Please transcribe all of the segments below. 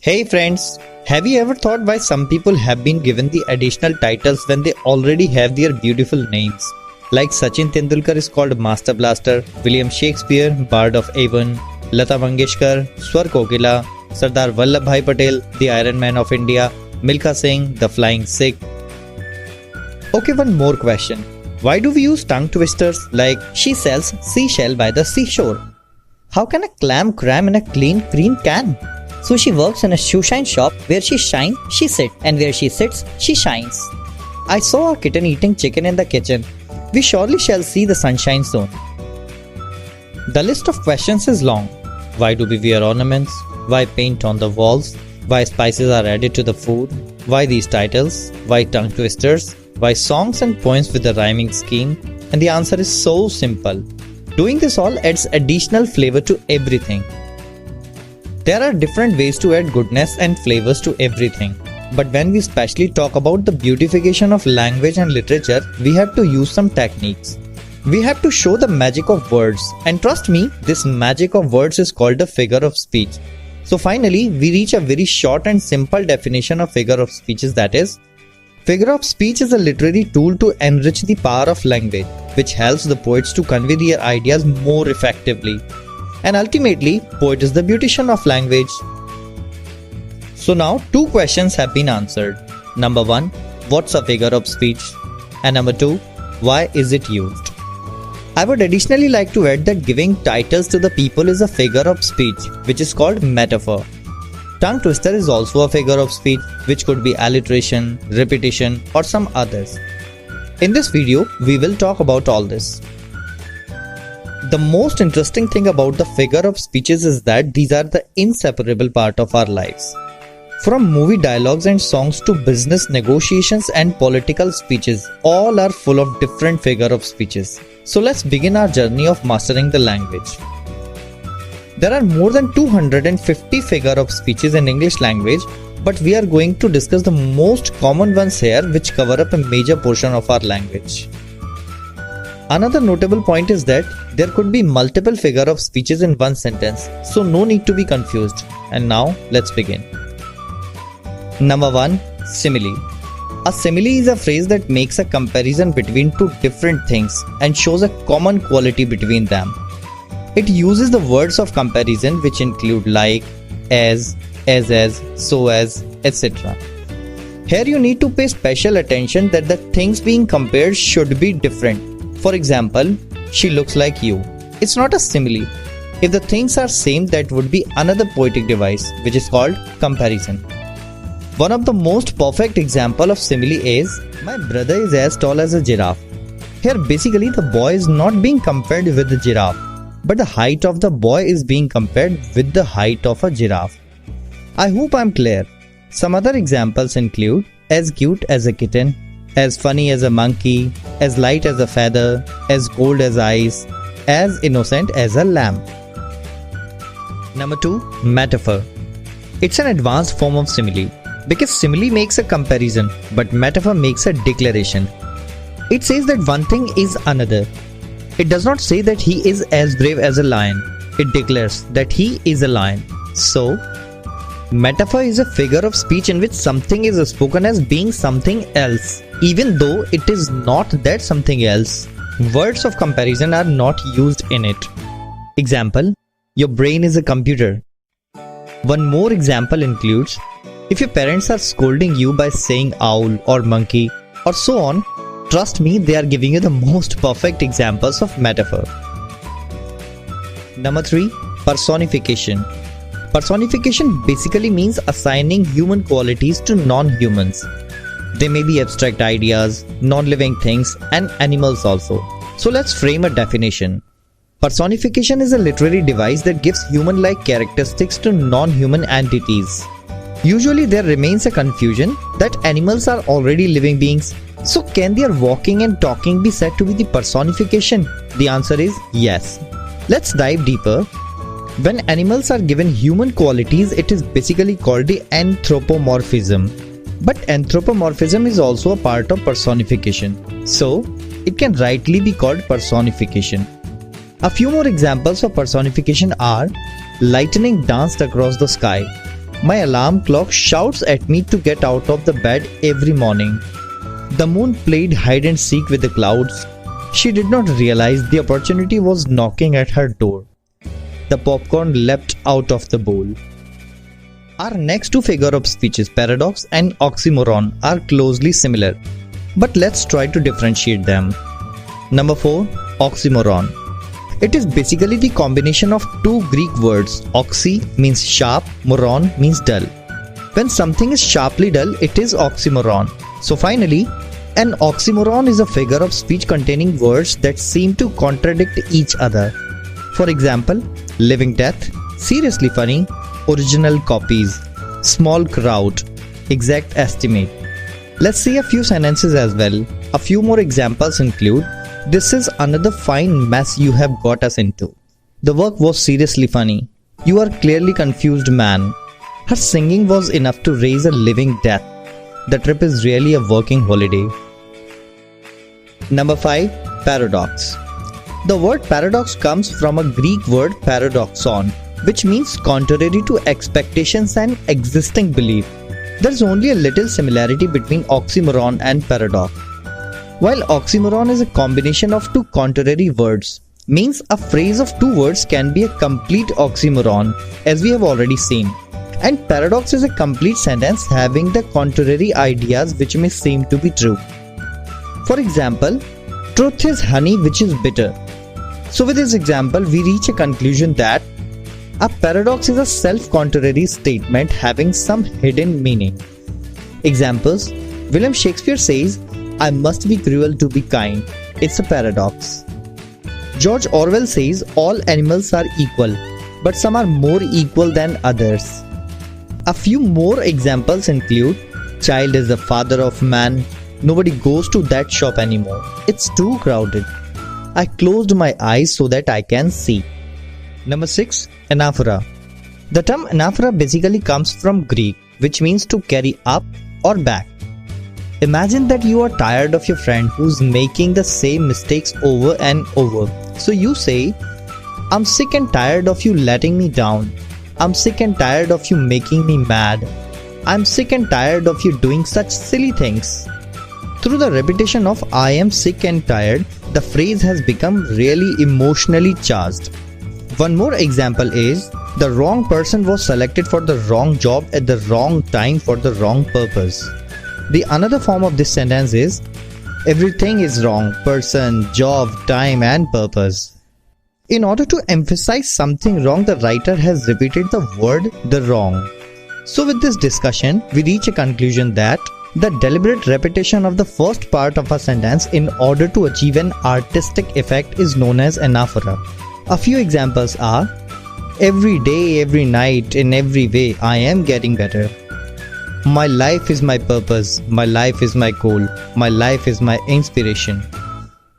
Hey friends, have you ever thought why some people have been given the additional titles when they already have their beautiful names? Like Sachin Tendulkar is called Master Blaster, William Shakespeare, Bard of Avon, Lata Mangeshkar, Swar Kokila, Sardar Vallabhbhai Patel, the Iron Man of India, Milkha Singh, the Flying Sikh. Okay, one more question. Why do we use tongue twisters like she sells seashell by the seashore? How can a clam cram in a clean green can? So she works in a shoe shine shop. Where she shines, she sits, and where she sits, she shines. I saw a kitten eating chicken in the kitchen. We surely shall see the sunshine soon. The list of questions is long. Why do we wear ornaments? Why paint on the walls? Why spices are added to the food? Why these titles? Why tongue twisters? Why songs and poems with a rhyming scheme? And the answer is so simple. Doing this all adds additional flavor to everything. There are different ways to add goodness and flavors to everything. But when we specially talk about the beautification of language and literature, we have to use some techniques. We have to show the magic of words. And trust me, this magic of words is called a figure of speech. So finally, we reach a very short and simple definition of figure of speech, that is, figure of speech is a literary tool to enrich the power of language, which helps the poets to convey their ideas more effectively. And ultimately, poet is the beautician of language. So now, two questions have been answered. Number 1, what's a figure of speech? And number 2, why is it used? I would additionally like to add that giving titles to the people is a figure of speech, which is called metaphor. Tongue twister is also a figure of speech, which could be alliteration, repetition, or some others. In this video, we will talk about all this. The most interesting thing about the figure of speeches is that these are the inseparable part of our lives. From movie dialogues and songs to business negotiations and political speeches, all are full of different figure of speeches. So let's begin our journey of mastering the language. There are more than 250 figure of speeches in English language, but we are going to discuss the most common ones here, which cover up a major portion of our language. Another notable point is that there could be multiple figure of speeches in one sentence, so no need to be confused. And now let's begin. Number 1, simile. A simile is a phrase that makes a comparison between two different things and shows a common quality between them. It uses the words of comparison which include like, as, so as, etc. Here you need to pay special attention that the things being compared should be different. For example, she looks like you. It's not a simile. If the things are same, that would be another poetic device, which is called comparison. One of the most perfect example of simile is, my brother is as tall as a giraffe. Here basically the boy is not being compared with the giraffe, but the height of the boy is being compared with the height of a giraffe. I hope I'm clear. Some other examples include as cute as a kitten, as funny as a monkey, as light as a feather, as cold as ice, as innocent as a lamb. Number 2, metaphor. It's an advanced form of simile, because simile makes a comparison, but metaphor makes a declaration. It says that one thing is another. It does not say that he is as brave as a lion. It declares that he is a lion. So, metaphor is a figure of speech in which something is spoken as being something else, even though it is not that something else. Words of comparison are not used in it. Example, your brain is a computer. One more example includes, if your parents are scolding you by saying owl or monkey or so on, trust me, they are giving you the most perfect examples of metaphor. Number 3, personification. Personification basically means assigning human qualities to non-humans. They may be abstract ideas, non-living things, and animals also. So let's frame a definition. Personification is a literary device that gives human-like characteristics to non-human entities. Usually there remains a confusion that animals are already living beings. So can their walking and talking be said to be the personification? The answer is yes. Let's dive deeper. When animals are given human qualities, it is basically called the anthropomorphism. But anthropomorphism is also a part of personification. So, it can rightly be called personification. A few more examples of personification are lightning danced across the sky, My alarm clock shouts at me to get out of the bed every morning. The moon played hide and seek with the clouds. She did not realize the opportunity was knocking at her door. The popcorn leapt out of the bowl. Our next two figure of speeches, paradox and oxymoron, are closely similar, but let's try to differentiate them. Number 4. Oxymoron. It is basically the combination of two Greek words. Oxy means sharp, moron means dull. When something is sharply dull, it is oxymoron. So finally, an oxymoron is a figure of speech containing words that seem to contradict each other. For example, living death, seriously funny, original copies, small crowd, exact estimate. Let's see a few sentences as well. A few more examples include, this is another fine mess you have got us into. The work was seriously funny. You are clearly confused, man. Her singing was enough to raise a living death. The trip is really a working holiday. Number 5. Paradox. The word paradox comes from a Greek word paradoxon, which means contrary to expectations and existing belief. There is only a little similarity between oxymoron and paradox. While oxymoron is a combination of two contrary words, means a phrase of two words can be a complete oxymoron, as we have already seen. And paradox is a complete sentence having the contrary ideas which may seem to be true. For example, truth is honey which is bitter. So with this example, we reach a conclusion that a paradox is a self-contrary statement having some hidden meaning. Examples: William Shakespeare says, I must be cruel to be kind. It's a paradox. George Orwell says, all animals are equal, but some are more equal than others. A few more examples include, child is the father of man. Nobody goes to that shop anymore. It's too crowded. I closed my eyes so that I can see. Number 6. Anaphora. The term anaphora basically comes from Greek, which means to carry up or back. Imagine that you are tired of your friend who's making the same mistakes over and over. So you say, I'm sick and tired of you letting me down. I'm sick and tired of you making me mad. I'm sick and tired of you doing such silly things. Through the repetition of I am sick and tired, the phrase has become really emotionally charged. One more example is, the wrong person was selected for the wrong job at the wrong time for the wrong purpose. The another form of this sentence is, everything is wrong, person, job, time and purpose. In order to emphasize something wrong, the writer has repeated the word the wrong. So with this discussion, we reach a conclusion that the deliberate repetition of the first part of a sentence in order to achieve an artistic effect is known as anaphora. A few examples are, every day, every night, in every way, I am getting better. My life is my purpose. My life is my goal. My life is my inspiration.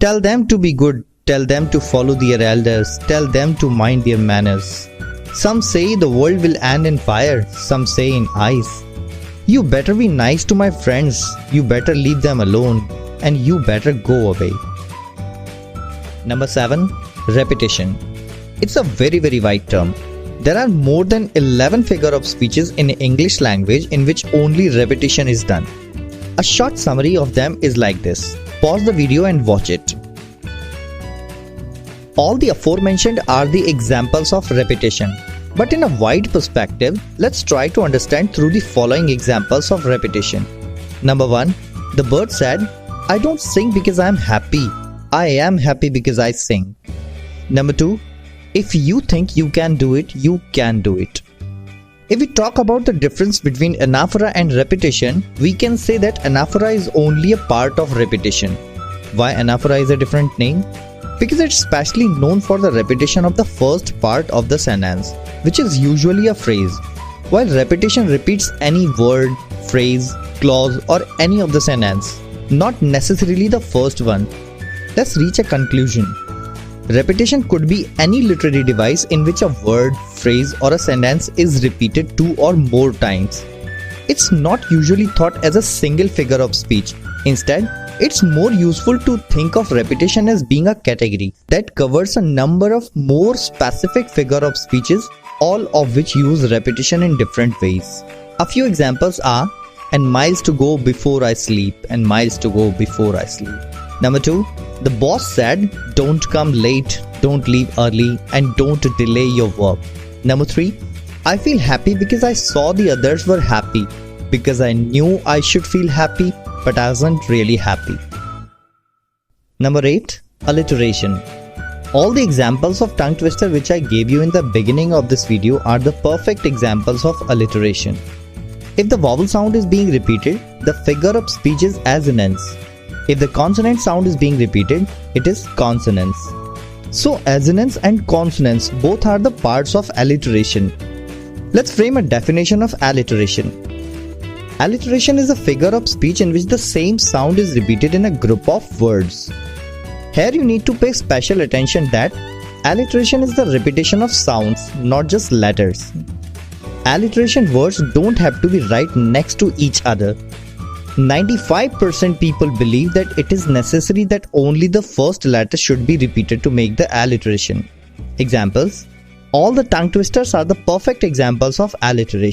Tell them to be good. Tell them to follow their elders. Tell them to mind their manners. Some say the world will end in fire. Some say in ice. You better be nice to my friends. You better leave them alone. And you better go away. Number 7. Repetition. It's a very wide term. There are more than 11 figure of speeches in English language in which only repetition is done. A short summary of them is like this. Pause the video and watch it. All the aforementioned are the examples of repetition. But in a wide perspective, let's try to understand through the following examples of repetition. Number 1. The bird said, I don't sing because I am happy. I am happy because I sing. Number 2. If you think you can do it, you can do it. If we talk about the difference between anaphora and repetition, we can say that anaphora is only a part of repetition. Why anaphora is a different name? Because it's specially known for the repetition of the first part of the sentence, which is usually a phrase, while repetition repeats any word, phrase, clause or any of the sentence, not necessarily the first one. Let's reach a conclusion. Repetition could be any literary device in which a word, phrase or a sentence is repeated 2 or more times. It's not usually thought as a single figure of speech, Instead, it's more useful to think of repetition as being a category that covers a number of more specific figure of speeches, all of which use repetition in different ways. A few examples are, and miles to go before I sleep, and miles to go before I sleep. Number 2, the boss said, don't come late, don't leave early, and don't delay your work. Number 3, I feel happy because I saw the others were happy, because I knew I should feel happy, but I wasn't really happy. Number 8, alliteration. All the examples of tongue twister which I gave you in the beginning of this video are the perfect examples of alliteration. If the vowel sound is being repeated, the figure of speech is assonance. If the consonant sound is being repeated, it is consonance. So assonance and consonance both are the parts of alliteration. Let's frame a definition of alliteration. Alliteration is a figure of speech in which the same sound is repeated in a group of words. Here you need to pay special attention that alliteration is the repetition of sounds, not just letters. Alliteration words don't have to be right next to each other. 95% people believe that it is necessary that only the first letter should be repeated to make the alliteration. Examples: all the tongue twisters are the perfect examples of alliteration.